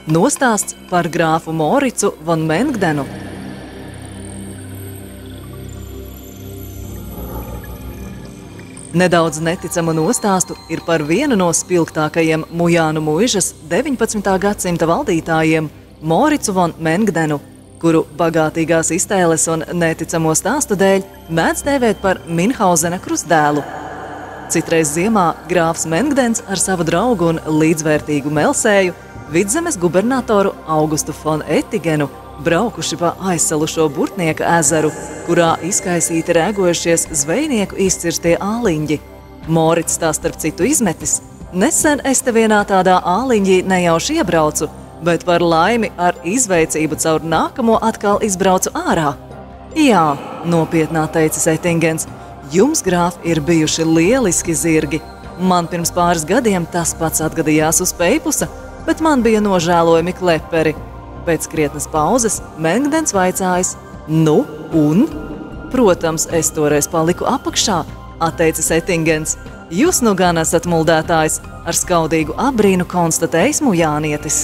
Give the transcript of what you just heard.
Nostāsts par grāfu Moricu von Mengdenu. Nedaudz neticamu nostāstu ir par vienu no spilgtākajiem Mujānu muižas 19. gadsimta valdītājiem Moricu von Mengdenu, kuru bagātīgās iztēles un neticamo stāstu dēļ mēdz dēvēt par Minhauzena krustdēlu. Citreiz ziemā grāfs Mengdens ar savu draugu un līdzvērtīgu melsēju, Vidzemes gubernatoru Augustu von Ettigenu, braukuši pa aizsalušo Burtnieka ezeru, kurā izkaisīti rēgojušies zvejnieku izcirstie āliņģi. Morits tā starp citu izmetis. Nesen es te vienā tādā āliņģī nejauši iebraucu, bet par laimi ar izveicību caur nākamo atkal izbraucu ārā. Jā, nopietnā teicis Ettingens, jums, grāf, ir bijuši lieliski zirgi. Man pirms pāris gadiem tas pats atgadījās uz Peipusa, bet man bija nožēlojami kleperi. Pēc krietnas pauzes Mengdens vaicājis, nu un? Protams, es toreiz paliku apakšā, atteicis Ettingens. Jūs nu gan esat muldētājs, ar skaudīgu apbrīnu konstatējis mujānietis.